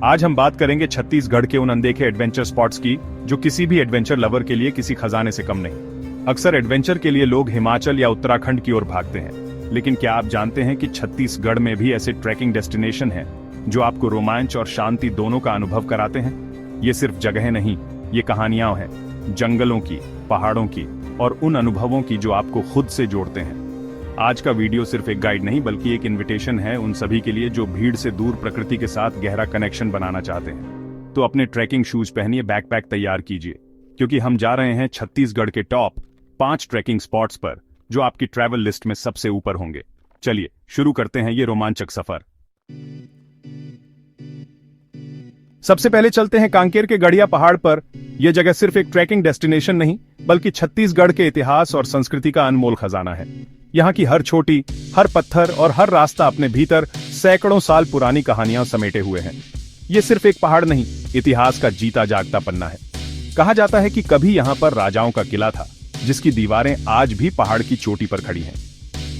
आज हम बात करेंगे छत्तीसगढ़ के उन अनदेखे एडवेंचर स्पॉट्स की जो किसी भी एडवेंचर लवर के लिए किसी खजाने से कम नहीं। अक्सर एडवेंचर के लिए लोग हिमाचल या उत्तराखंड की ओर भागते हैं, लेकिन क्या आप जानते हैं कि छत्तीसगढ़ में भी ऐसे ट्रैकिंग डेस्टिनेशन हैं जो आपको रोमांच और शांति दोनों का अनुभव कराते हैं। ये सिर्फ जगह नहीं, ये कहानियां हैं जंगलों की, पहाड़ों की और उन अनुभवों की जो आपको खुद से जोड़ते हैं। आज का वीडियो सिर्फ एक गाइड नहीं बल्कि एक इनविटेशन है उन सभी के लिए जो भीड़ से दूर प्रकृति के साथ गहरा कनेक्शन बनाना चाहते हैं। तो अपने ट्रैकिंग शूज पहनिए, बैकपैक तैयार कीजिए, क्योंकि हम जा रहे हैं छत्तीसगढ़ के टॉप 5 ट्रैकिंग स्पॉट्स पर जो आपकी ट्रैवल लिस्ट में सबसे ऊपर होंगे। चलिए शुरू करते हैं ये रोमांचक सफर। सबसे पहले चलते हैं कांकेर के गढ़िया पहाड़ पर। यह जगह सिर्फ एक ट्रैकिंग डेस्टिनेशन नहीं बल्कि छत्तीसगढ़ के इतिहास और संस्कृति का अनमोल खजाना है। यहाँ की हर छोटी, हर पत्थर और हर रास्ता अपने भीतर सैकड़ों साल पुरानी कहानियां समेटे हुए हैं। ये सिर्फ एक पहाड़ नहीं, इतिहास का जीता जागता पन्ना है। कहा जाता है कि कभी यहाँ पर राजाओं का किला था, जिसकी दीवारें आज भी पहाड़ की चोटी पर खड़ी हैं।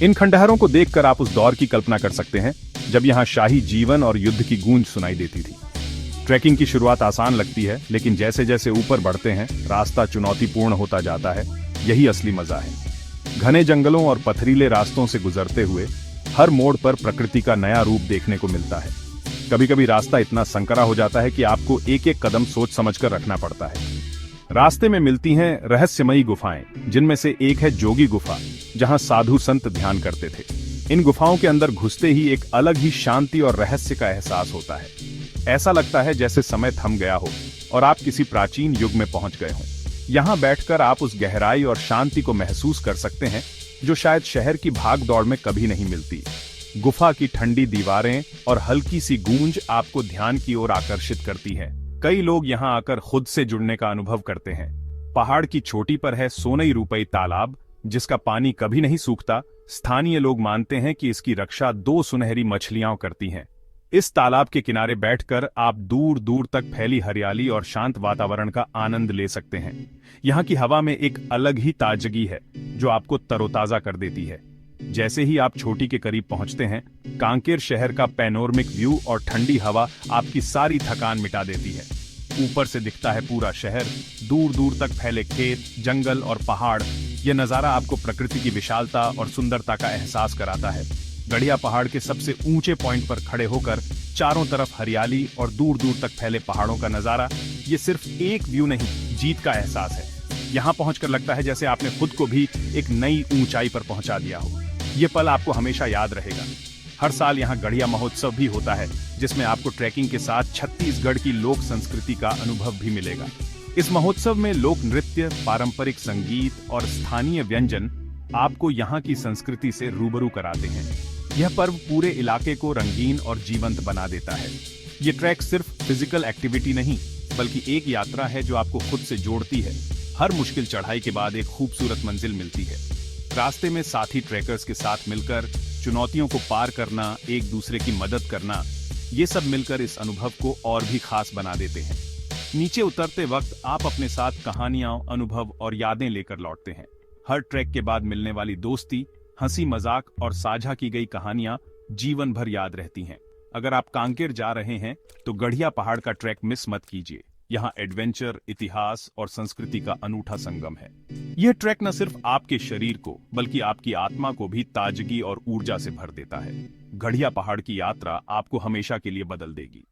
इन खंडहरों को देखकर आप उस दौर की कल्पना कर सकते हैं जब यहाँ शाही जीवन और युद्ध की गूंज सुनाई देती थी। ट्रैकिंग की शुरुआत आसान लगती है, लेकिन जैसे जैसे ऊपर बढ़ते हैं रास्ता चुनौतीपूर्ण होता जाता है। यही असली मजा है। घने जंगलों और पथरीले रास्तों से गुजरते हुए हर मोड़ पर प्रकृति का नया रूप देखने को मिलता है। कभी कभी रास्ता इतना संकरा हो जाता है कि आपको एक एक कदम सोच समझकर रखना पड़ता है। रास्ते में मिलती हैं रहस्यमयी गुफाएं, जिनमें से एक है जोगी गुफा, जहां साधु संत ध्यान करते थे। इन गुफाओं के अंदर घुसते ही एक अलग ही शांति और रहस्य का एहसास होता है। ऐसा लगता है जैसे समय थम गया हो और आप किसी प्राचीन युग में पहुंच गए हों। यहाँ बैठकर आप उस गहराई और शांति को महसूस कर सकते हैं जो शायद शहर की भाग दौड़ में कभी नहीं मिलती। गुफा की ठंडी दीवारें और हल्की सी गूंज आपको ध्यान की ओर आकर्षित करती है। कई लोग यहाँ आकर खुद से जुड़ने का अनुभव करते हैं। पहाड़ की चोटी पर है सोनई रूपई तालाब, जिसका पानी कभी नहीं सूखता। स्थानीय लोग मानते हैं कि इसकी रक्षा 2 सुनहरी मछलियां करती हैं। इस तालाब के किनारे बैठकर आप दूर दूर तक फैली हरियाली और शांत वातावरण का आनंद ले सकते हैं। यहाँ की हवा में एक अलग ही ताजगी है जो आपको तरोताजा कर देती है। जैसे ही आप चोटी के करीब पहुंचते हैं, कांकेर शहर का पैनोरमिक व्यू और ठंडी हवा आपकी सारी थकान मिटा देती है। ऊपर से दिखता है पूरा शहर, दूर दूर तक फैले खेत, जंगल और पहाड़। यह नजारा आपको प्रकृति की विशालता और सुंदरता का एहसास कराता है। गढ़िया पहाड़ के सबसे ऊंचे पॉइंट पर खड़े होकर चारों तरफ हरियाली और दूर दूर तक फैले पहाड़ों का नजारा, ये सिर्फ एक व्यू नहीं, जीत का एहसास है। यहाँ पहुंचकर लगता है जैसे आपने खुद को भी एक नई ऊंचाई पर पहुंचा दिया हो। ये पल आपको हमेशा याद रहेगा। हर साल यहाँ गढ़िया महोत्सव भी होता है, जिसमें आपको ट्रैकिंग के साथ छत्तीसगढ़ की लोक संस्कृति का अनुभव भी मिलेगा। इस महोत्सव में लोक नृत्य, पारंपरिक संगीत और स्थानीय व्यंजन आपको यहाँ की संस्कृति से रूबरू कराते हैं। यह पर्व पूरे इलाके को रंगीन और जीवंत बना देता है। ये ट्रैक सिर्फ फिजिकल एक्टिविटी नहीं बल्कि एक यात्रा है जो आपको खुद से जोड़ती है। हर मुश्किल चढ़ाई के बाद एक खूबसूरत मंजिल मिलती है। रास्ते में साथी ट्रैकर्स के साथ मिलकर चुनौतियों को पार करना, एक दूसरे की मदद करना, ये सब मिलकर इस अनुभव को और भी खास बना देते हैं। नीचे उतरते वक्त आप अपने साथ कहानियां, अनुभव और यादें लेकर लौटते हैं। हर ट्रैक के बाद मिलने वाली दोस्ती, हंसी मजाक और साझा की गई कहानियां जीवन भर याद रहती हैं। अगर आप कांकेर जा रहे हैं तो गढ़िया पहाड़ का ट्रैक मिस मत कीजिए। यहाँ एडवेंचर, इतिहास और संस्कृति का अनूठा संगम है। यह ट्रैक न सिर्फ आपके शरीर को बल्कि आपकी आत्मा को भी ताजगी और ऊर्जा से भर देता है। गढ़िया पहाड़ की यात्रा आपको हमेशा के लिए बदल देगी।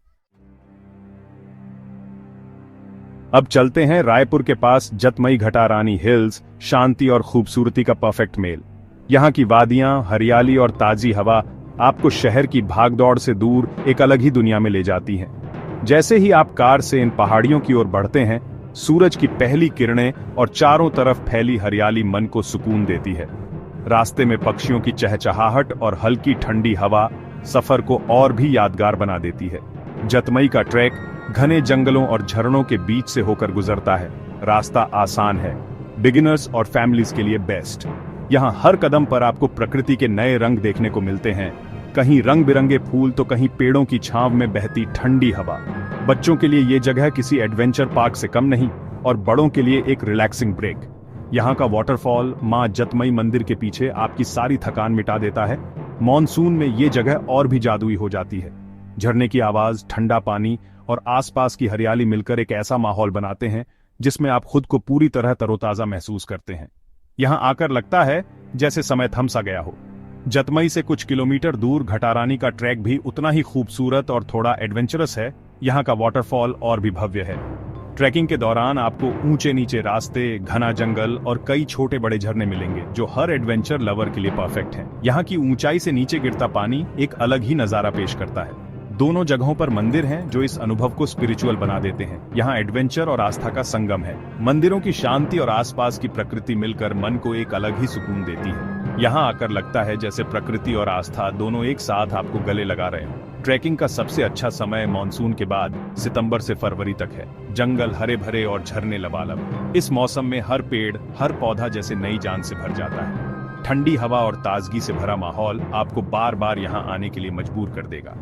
अब चलते हैं रायपुर के पास जतमई घटारानी हिल्स। शांति और खूबसूरती का परफेक्ट मेल। यहाँ की वादियां, हरियाली और ताजी हवा आपको शहर की भागदौड़ से दूर एक अलग ही दुनिया में ले जाती हैं। जैसे ही आप कार से इन पहाड़ियों की ओर बढ़ते हैं, सूरज की पहली किरणें और चारों तरफ फैली हरियाली मन को सुकून देती है। रास्ते में पक्षियों की चहचहाहट और हल्की ठंडी हवा सफर को और भी यादगार बना देती है। जतमई का ट्रैक घने जंगलों और झरनों के बीच से होकर गुजरता है। रास्ता आसान है, बिगिनर्स और फैमिलीज के लिए बेस्ट। यहाँ हर कदम पर आपको प्रकृति के नए रंग देखने को मिलते हैं। कहीं रंग बिरंगे फूल तो कहीं पेड़ों की छांव में बहती ठंडी हवा। बच्चों के लिए ये जगह किसी एडवेंचर पार्क से कम नहीं और बड़ों के लिए एक रिलैक्सिंग ब्रेक। यहाँ का वाटरफॉल माँ जतमई मंदिर के पीछे आपकी सारी थकान मिटा देता है। मॉनसून में ये जगह और भी जादुई हो जाती है। झरने की आवाज, ठंडा पानी और आसपास की हरियाली मिलकर एक ऐसा माहौल बनाते हैं जिसमें आप खुद को पूरी तरह तरोताजा महसूस करते हैं। यहां आकर लगता है जैसे समय थम सा गया हो। जतमई से कुछ किलोमीटर दूर घटारानी का ट्रैक भी उतना ही खूबसूरत और थोड़ा एडवेंचरस है। यहाँ का वाटरफॉल और भी भव्य है। ट्रैकिंग के दौरान आपको ऊंचे नीचे रास्ते, घना जंगल और कई छोटे बड़े झरने मिलेंगे जो हर एडवेंचर लवर के लिए परफेक्ट हैं। यहाँ की ऊंचाई से नीचे गिरता पानी एक अलग ही नजारा पेश करता है। दोनों जगहों पर मंदिर हैं जो इस अनुभव को स्पिरिचुअल बना देते हैं। यहाँ एडवेंचर और आस्था का संगम है। मंदिरों की शांति और आसपास की प्रकृति मिलकर मन को एक अलग ही सुकून देती है। यहाँ आकर लगता है जैसे प्रकृति और आस्था दोनों एक साथ आपको गले लगा रहे हों। ट्रैकिंग का सबसे अच्छा समय मानसून के बाद सितंबर से फरवरी तक है। जंगल हरे भरे और झरने लबालब। इस मौसम में हर पेड़, हर पौधा जैसे नई जान से भर जाता है। ठंडी हवा और ताजगी से भरा माहौल आपको बार बार यहाँ आने के लिए मजबूर कर देगा।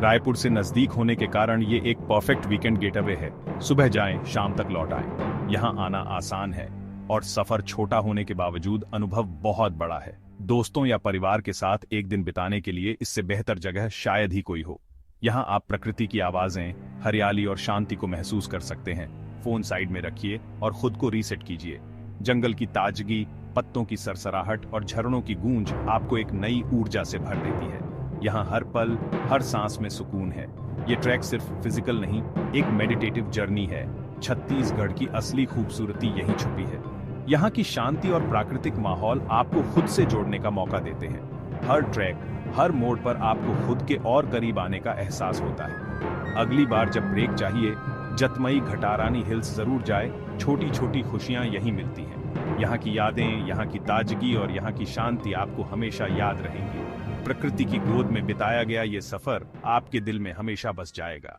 रायपुर से नजदीक होने के कारण ये एक परफेक्ट वीकेंड गेटअवे है। सुबह जाएं, शाम तक लौट आएं। यहाँ आना आसान है और सफर छोटा होने के बावजूद अनुभव बहुत बड़ा है। दोस्तों या परिवार के साथ एक दिन बिताने के लिए इससे बेहतर जगह शायद ही कोई हो। यहाँ आप प्रकृति की आवाजें, हरियाली और शांति को महसूस कर सकते हैं। फोन साइड में रखिए और खुद को रीसेट कीजिए। जंगल की ताजगी, पत्तों की सरसराहट और झरनों की गूंज आपको एक नई ऊर्जा से भर देती है। यहाँ हर पल, हर सांस में सुकून है। ये ट्रैक सिर्फ फिजिकल नहीं, एक मेडिटेटिव जर्नी है। छत्तीसगढ़ की असली खूबसूरती यहीं छुपी है। यहाँ की शांति और प्राकृतिक माहौल आपको खुद से जोड़ने का मौका देते हैं। हर ट्रैक, हर मोड़ पर आपको खुद के और करीब आने का एहसास होता है। अगली बार जब ब्रेक चाहिए, जतमई घटारानी हिल्स जरूर जाए। छोटी छोटी खुशियां यहीं मिलती हैं। यहाँ की यादें, यहाँ की ताजगी और यहाँ की शांति आपको हमेशा याद रहेंगी। प्रकृति की गोद में बिताया गया ये सफर आपके दिल में हमेशा बस जाएगा।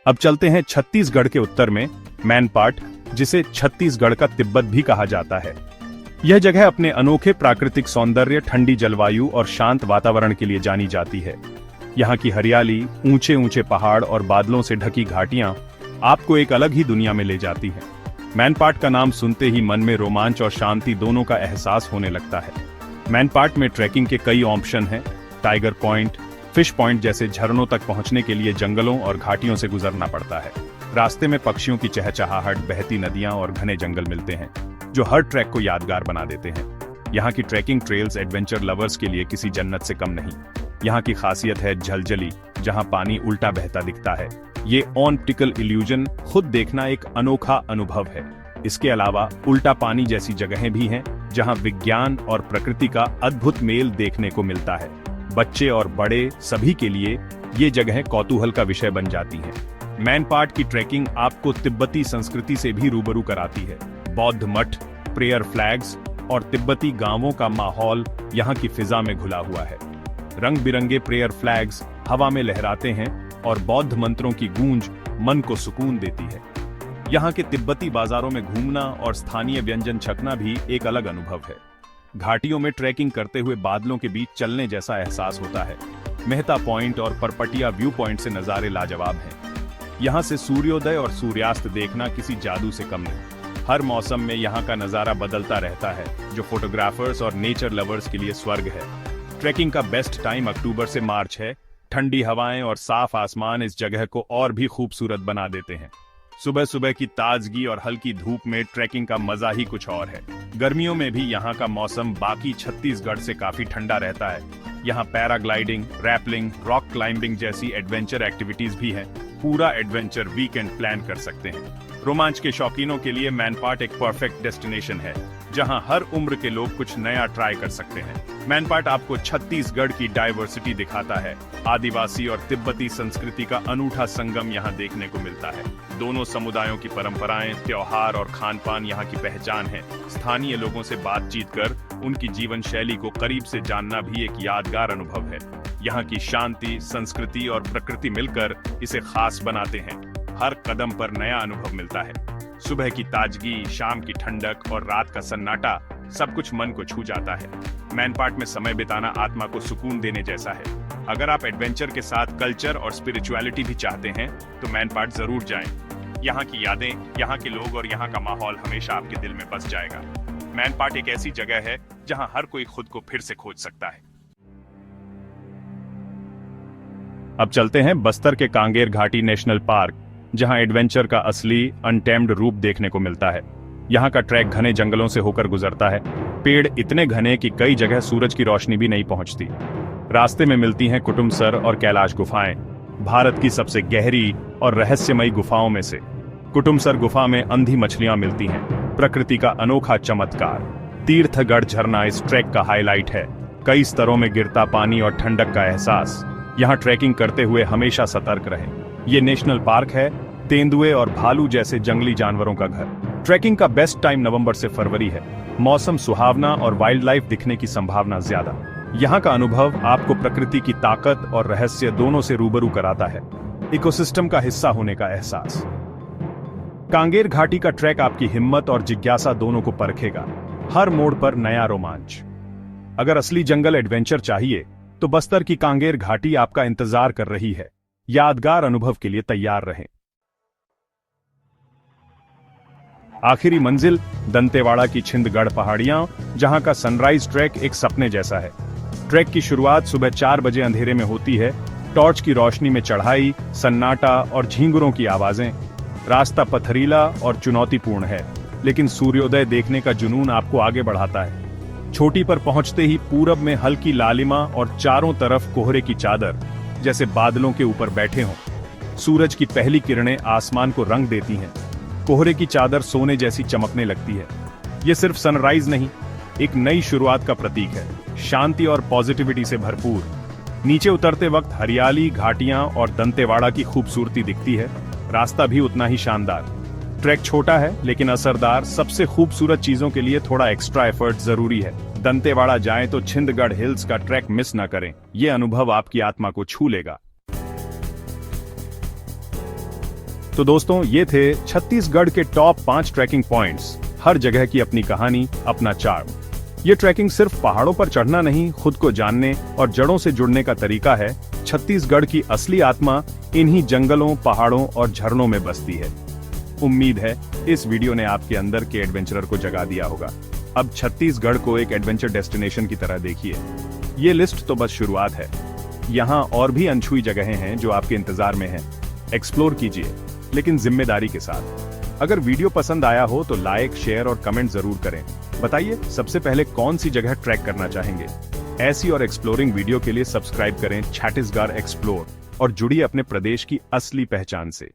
अब चलते हैं छत्तीसगढ़ के उत्तर में मैनपाट, जिसे छत्तीसगढ़ का तिब्बत भी कहा जाता है। यह जगह अपने अनोखे प्राकृतिक सौंदर्य, ठंडी जलवायु और शांत वातावरण के लिए जानी जाती है। यहाँ की हरियाली, ऊंचे ऊंचे पहाड़ और बादलों से ढकी घाटियां आपको एक अलग ही दुनिया में ले जाती हैं। मैनपाट का नाम सुनते ही मन में रोमांच और शांति दोनों का एहसास होने लगता है। मैनपाट में ट्रैकिंग के कई ऑप्शन हैं। टाइगर पॉइंट, फिश पॉइंट जैसे झरनों तक पहुंचने के लिए जंगलों और घाटियों से गुजरना पड़ता है। रास्ते में पक्षियों की चहचहाहट, बहती नदियां और घने जंगल मिलते हैं जो हर ट्रैक को यादगार बना देते हैं। यहाँ की ट्रैकिंग ट्रेल्स एडवेंचर लवर्स के लिए किसी जन्नत से कम नहीं। यहाँ की खासियत है झलझली, जहाँ पानी उल्टा बहता दिखता है। ये ऑप्टिकल इल्यूजन खुद देखना एक अनोखा अनुभव है। इसके अलावा उल्टा पानी जैसी जगहें भी हैं जहाँ विज्ञान और प्रकृति का अद्भुत मेल देखने को मिलता है। बच्चे और बड़े सभी के लिए ये जगह कौतूहल का विषय बन जाती हैं। मैनपाट की ट्रैकिंग आपको तिब्बती संस्कृति से भी रूबरू कराती है। बौद्ध मठ, प्रेयर फ्लैग्स और तिब्बती गांवों का माहौल यहाँ की फिजा में घुला हुआ है। रंग बिरंगे प्रेयर फ्लैग्स हवा में लहराते हैं और बौद्ध मंत्रों की गूंज मन को सुकून देती है। यहाँ के तिब्बती बाजारों में घूमना और स्थानीय व्यंजन चखना भी एक अलग अनुभव है। घाटियों में ट्रैकिंग करते हुए बादलों के बीच चलने जैसा एहसास होता है। मेहता पॉइंट और परपटिया व्यू पॉइंट से नज़ारे लाजवाब हैं। यहाँ से सूर्योदय और सूर्यास्त देखना किसी जादू से कम नहीं। हर मौसम में यहाँ का नज़ारा बदलता रहता है, जो फोटोग्राफर्स और नेचर लवर्स के लिए स्वर्ग है। ट्रैकिंग का बेस्ट टाइम अक्टूबर से मार्च है। ठंडी हवाएं और साफ आसमान इस जगह को और भी खूबसूरत बना देते हैं। सुबह सुबह की ताजगी और हल्की धूप में ट्रैकिंग का मजा ही कुछ और है। गर्मियों में भी यहाँ का मौसम बाकी छत्तीसगढ़ से काफी ठंडा रहता है। यहाँ पैराग्लाइडिंग, रैपलिंग, रॉक क्लाइंबिंग जैसी एडवेंचर एक्टिविटीज भी हैं। पूरा एडवेंचर वीकेंड प्लान कर सकते हैं। रोमांच के शौकीनों के लिए मैनपाट एक परफेक्ट डेस्टिनेशन है, जहाँ हर उम्र के लोग कुछ नया ट्राई कर सकते हैं। मैनपाट आपको छत्तीसगढ़ की डाइवर्सिटी दिखाता है। आदिवासी और तिब्बती संस्कृति का अनूठा संगम यहाँ देखने को मिलता है। दोनों समुदायों की परंपराएं, त्योहार और खान-पान यहाँ की पहचान है। स्थानीय लोगों से बातचीत कर उनकी जीवन शैली को करीब से जानना भी एक यादगार अनुभव है। यहाँ की शांति, संस्कृति और प्रकृति मिलकर इसे खास बनाते हैं। हर कदम पर नया अनुभव मिलता है। सुबह की ताजगी, शाम की ठंडक और रात का सन्नाटा सब कुछ मन को छू जाता है। मैनपाट में समय बिताना आत्मा को सुकून देने जैसा है। अगर आप एडवेंचर के साथ कल्चर और स्पिरिचुअलिटी भी चाहते हैं तो मैनपाट जरूर जाएं। यहाँ की यादें, यहाँ के लोग और यहाँ का माहौल हमेशा आपके दिल में बस जाएगा। मैनपाट एक ऐसी जगह है जहाँ हर कोई खुद को फिर से खोज सकता है। अब चलते हैं बस्तर के कांगेर घाटी नेशनल पार्क, जहां एडवेंचर का असली अनटेम्ड रूप देखने को मिलता है। यहाँ का ट्रैक घने जंगलों से होकर गुजरता है। पेड़ इतने घने कि कई जगह सूरज की रोशनी भी नहीं पहुंचती। रास्ते में मिलती हैं कुटुम्बसर और कैलाश गुफाएं, भारत की सबसे गहरी और रहस्यमयी गुफाओं में से। कुटुम्बसर गुफा में अंधी मछलियां मिलती हैं, प्रकृति का अनोखा चमत्कार। तीर्थगढ़ झरना इस ट्रैक का हाईलाइट है। कई स्तरों में गिरता पानी और ठंडक का एहसास। यहाँ ट्रैकिंग करते हुए हमेशा सतर्क रहें। ये नेशनल पार्क है तेंदुए और भालू जैसे जंगली जानवरों का घर। ट्रैकिंग का बेस्ट टाइम नवंबर से फरवरी है। मौसम सुहावना और वाइल्ड लाइफ दिखने की संभावना ज्यादा। यहाँ का अनुभव आपको प्रकृति की ताकत और रहस्य दोनों से रूबरू कराता है। इकोसिस्टम का हिस्सा होने का एहसास। कांगेर घाटी का ट्रैक आपकी हिम्मत और जिज्ञासा दोनों को परखेगा। हर मोड़ पर नया रोमांच। अगर असली जंगल एडवेंचर चाहिए तो बस्तर की कांगेर घाटी आपका इंतजार कर रही है। यादगार अनुभव के लिए तैयार रहें। आखिरी मंजिल दंतेवाड़ा की छिंदगढ़ पहाड़ियां, जहां का सनराइज ट्रैक एक सपने जैसा है। ट्रैक की शुरुआत सुबह 4 बजे अंधेरे में होती है। टॉर्च की रोशनी में चढ़ाई, सन्नाटा और झींगुरों की आवाजें। रास्ता पथरीला और चुनौतीपूर्ण है, लेकिन सूर्योदय देखने का जुनून आपको आगे बढ़ाता है। चोटी पर पहुंचते ही पूरब में हल्की लालिमा और चारों तरफ कोहरे की चादर, जैसे बादलों के ऊपर बैठे हों। सूरज की पहली किरणें आसमान को रंग देती हैं। कोहरे की चादर सोने जैसी चमकने लगती है। यह सिर्फ सनराइज नहीं, एक नई शुरुआत का प्रतीक है, शांति और पॉजिटिविटी से भरपूर। नीचे उतरते वक्त हरियाली, घाटियां और दंतेवाड़ा की खूबसूरती दिखती है। रास्ता भी उतना ही शानदार। ट्रैक छोटा है लेकिन असरदार। सबसे खूबसूरत चीजों के लिए थोड़ा एक्स्ट्रा एफर्ट जरूरी है। दंतेवाड़ा जाएं तो छिंदगढ़ हिल्स का ट्रैक मिस न करें। यह अनुभव आपकी आत्मा को छू लेगा। तो दोस्तों, ये थे छत्तीसगढ़ के टॉप 5 ट्रैकिंग पॉइंट्स। हर जगह की अपनी कहानी, अपना चार्म। ये ट्रैकिंग सिर्फ पहाड़ों पर चढ़ना नहीं, खुद को जानने और जड़ों से जुड़ने का तरीका है। छत्तीसगढ़ की असली आत्मा इन्हीं जंगलों, पहाड़ों और झरनों में बसती है। उम्मीद है इस वीडियो ने आपके अंदर के एडवेंचरर को जगा दिया होगा। अब छत्तीसगढ़ को एक एडवेंचर डेस्टिनेशन की तरह देखिए। ये लिस्ट तो बस शुरुआत है। यहाँ और भी अनछुई जगहें हैं जो आपके इंतजार में हैं। एक्सप्लोर कीजिए, लेकिन जिम्मेदारी के साथ। अगर वीडियो पसंद आया हो तो लाइक, शेयर और कमेंट जरूर करें। बताइए सबसे पहले कौन सी जगह ट्रैक करना चाहेंगे। ऐसी और एक्सप्लोरिंग वीडियो के लिए सब्सक्राइब करें छत्तीसगढ़ एक्सप्लोर और जुड़िए अपने प्रदेश की असली पहचान से।